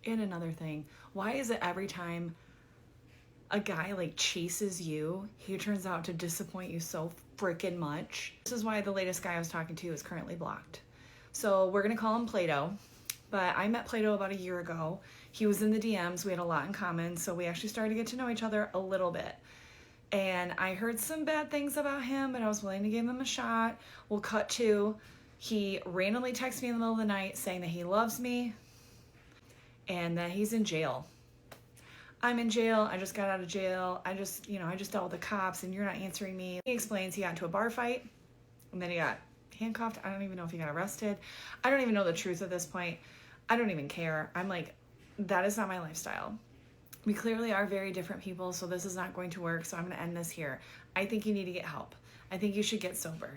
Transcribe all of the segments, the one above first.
And another thing, why is it every time a guy like chases you, he turns out to disappoint you so freaking much? This is why the latest guy I was talking to is currently blocked. So we're gonna call him Plato, but I met Plato about a year ago. He was in the DMs, we had a lot in common, so we actually started to get to know each other a little bit. And I heard some bad things about him, but I was willing to give him a shot. We'll cut to, he randomly texts me in the middle of the night saying that he loves me and that he's in jail. I'm in jail, I just got out of jail, I just dealt with the cops and you're not answering me. He explains he got into a bar fight and then he got handcuffed. I don't even know if he got arrested. I don't even know the truth at this point. I don't even care. I'm like, that is not my lifestyle. We clearly are very different people, so this is not going to work, so I'm gonna end this here. I think you need to get help. I think you should get sober.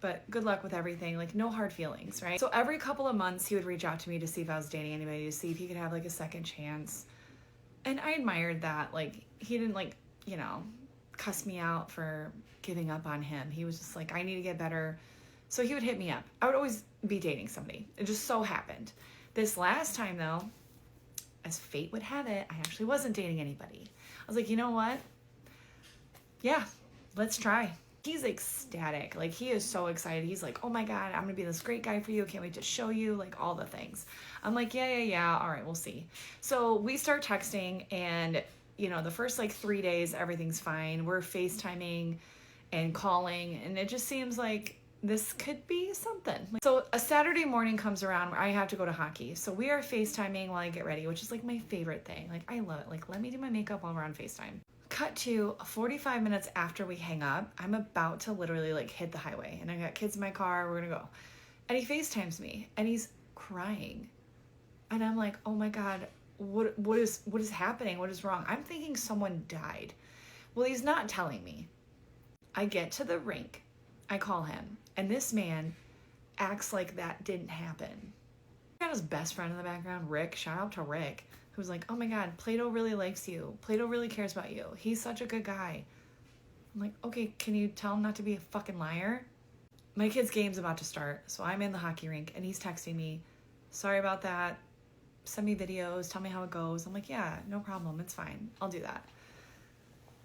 But good luck with everything, like no hard feelings, right? So every couple of months he would reach out to me to see if I was dating anybody, to see if he could have like a second chance. And I admired that. Like, he didn't like, cuss me out for giving up on him. He was just like, I need to get better. So he would hit me up. I would always be dating somebody. It just so happened. This last time though, as fate would have it, I actually wasn't dating anybody. I was like, you know what? Yeah, let's try. He's ecstatic. Like, he is so excited. He's like, oh my God, I'm gonna be this great guy for you. Can't wait to show you, like, all the things. I'm like, yeah. All right, we'll see. So we start texting, and the first like 3 days, everything's fine. We're FaceTiming and calling, and it just seems like this could be something. So a Saturday morning comes around where I have to go to hockey. So we are FaceTiming while I get ready, which is like my favorite thing. Like, I love it. Like, let me do my makeup while we're on FaceTime. Cut to 45 minutes after we hang up, I'm about to literally like hit the highway, and I got kids in my car, we're gonna go. And he FaceTimes me and he's crying. And I'm like, oh my God, what is happening? What is wrong? I'm thinking someone died. Well, he's not telling me. I get to the rink, I call him, and this man acts like that didn't happen. Got his best friend in the background, Rick. Shout out to Rick, who's like, oh my God, Plato really likes you. Plato really cares about you. He's such a good guy. I'm like, okay, can you tell him not to be a fucking liar? My kid's game's about to start, so I'm in the hockey rink, and he's texting me, sorry about that, send me videos, tell me how it goes. I'm like, yeah, no problem, it's fine, I'll do that.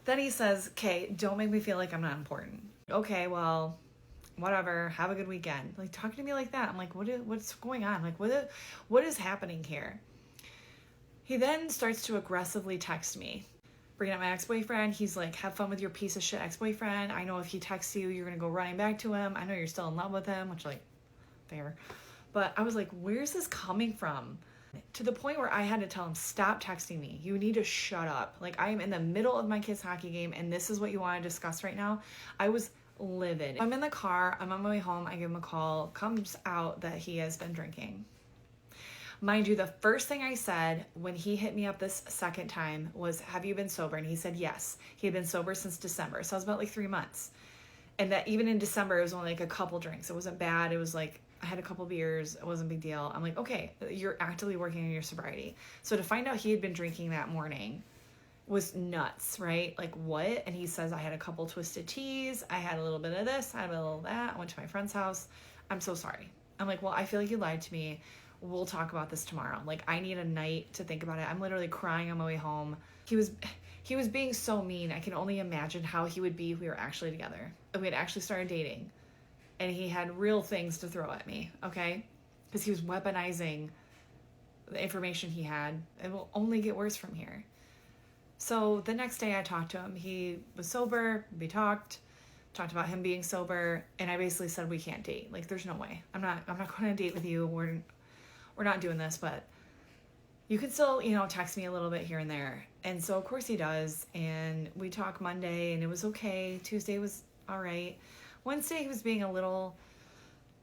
Then he says, okay, don't make me feel like I'm not important. Okay, well, whatever, have a good weekend. Like, talking to me like that, I'm like, what's going on? Like, what is happening here? He then starts to aggressively text me, bringing up my ex-boyfriend. He's like, have fun with your piece of shit ex-boyfriend. I know if he texts you, you're gonna go running back to him. I know you're still in love with him, which, like, fair. But I was like, where's this coming from? To the point where I had to tell him, stop texting me. You need to shut up. Like, I am in the middle of my kid's hockey game, and this is what you want to discuss right now? I was livid. I'm in the car, I'm on my way home, I give him a call, comes out that he has been drinking. Mind you, the first thing I said when he hit me up this second time was, have you been sober? And he said yes. He had been sober since December. So it was about like 3 months. And that even in December, it was only like a couple drinks. It wasn't bad. It was like, I had a couple beers. It wasn't a big deal. I'm like, okay, you're actively working on your sobriety. So to find out he had been drinking that morning was nuts, right? Like, what? And he says, I had a couple twisted teas. I had a little bit of this. I had a little of that. I went to my friend's house. I'm so sorry. I'm like, well, I feel like you lied to me. We'll talk about this tomorrow. Like, I need a night to think about it. I'm literally crying on my way home. He was being so mean. I can only imagine how he would be if we were actually together. We had actually started dating, and he had real things to throw at me, okay? Because he was weaponizing the information he had. It will only get worse from here. So the next day I talked to him. He was sober. We talked about him being sober, and I basically said, we can't date. Like, there's no way. I'm not going to date with you. We're not doing this, but you could still, text me a little bit here and there. And so of course he does. And we talk Monday, and it was okay. Tuesday was all right. Wednesday he was being a little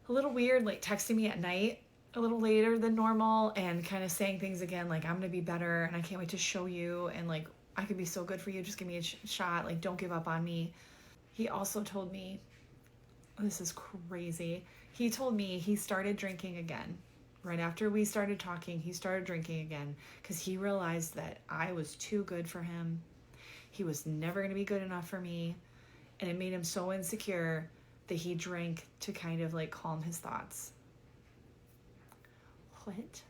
weird, like texting me at night a little later than normal and kind of saying things again, like, I'm going to be better and I can't wait to show you. And like, I could be so good for you. Just give me a shot. Like, don't give up on me. He also told me, this is crazy. He told me he started drinking again. Right after we started talking, he started drinking again because he realized that I was too good for him. He was never going to be good enough for me. And it made him so insecure that he drank to kind of like calm his thoughts. What?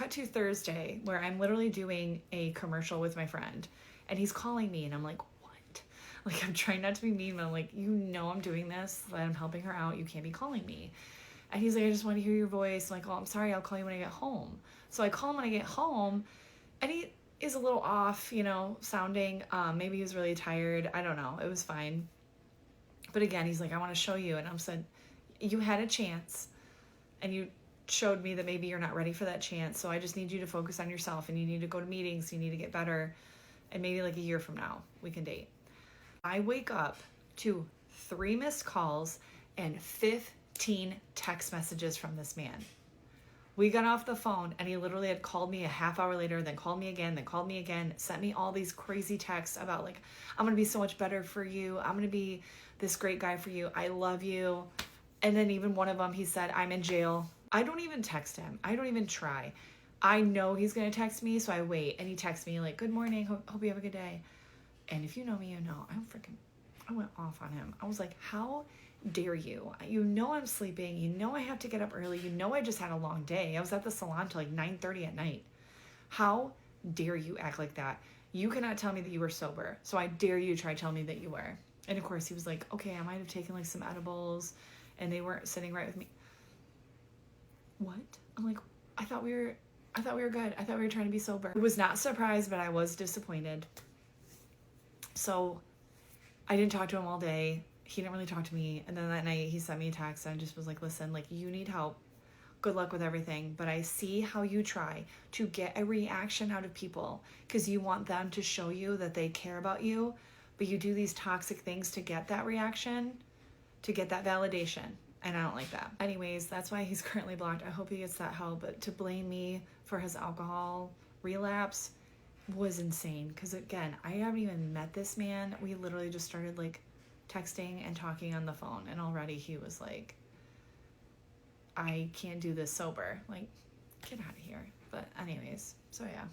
cut to Thursday where I'm literally doing a commercial with my friend and he's calling me and I'm like, what? Like, I'm trying not to be mean, but I'm like, you know, I'm doing this, that I'm helping her out. You can't be calling me. And he's like, I just want to hear your voice. I'm like, oh, I'm sorry. I'll call you when I get home. So I call him when I get home and he is a little off, you know, sounding. Maybe he was really tired. I don't know. It was fine. But again, he's like, I want to show you. And I'm said, you had a chance and you showed me that maybe you're not ready for that chance. So I just need you to focus on yourself and you need to go to meetings. You need to get better. And maybe like a year from now, we can date. I wake up to 3 missed calls and 15 text messages from this man. We got off the phone and he literally had called me a half hour later, then called me again, sent me all these crazy texts about like, I'm going to be so much better for you. I'm going to be this great guy for you. I love you. And then even one of them, he said, I'm in jail. I don't even text him. I don't even try. I know he's going to text me, so I wait. And he texts me like, good morning. Hope you have a good day. And if you know me, you know, I went off on him. I was like, how dare you? You know I'm sleeping. You know I have to get up early. You know I just had a long day. I was at the salon till like 9:30 at night. How dare you act like that? You cannot tell me that you were sober. So I dare you try telling me that you were. And of course he was like, okay, I might have taken like some edibles and they weren't sitting right with me. What? I'm like, I thought we were good. I thought we were trying to be sober. I was not surprised, but I was disappointed. So I didn't talk to him all day. He didn't really talk to me. And then that night he sent me a text and just was like, listen, like, you need help. Good luck with everything. But I see how you try to get a reaction out of people because you want them to show you that they care about you. But you do these toxic things to get that reaction, to get that validation. And I don't like that. Anyways, that's why he's currently blocked. I hope he gets that help. But to blame me for his alcohol relapse was insane. Because again, I haven't even met this man. We literally just started like texting and talking on the phone. And already he was like, I can't do this sober. Like, get out of here. But anyways, so yeah.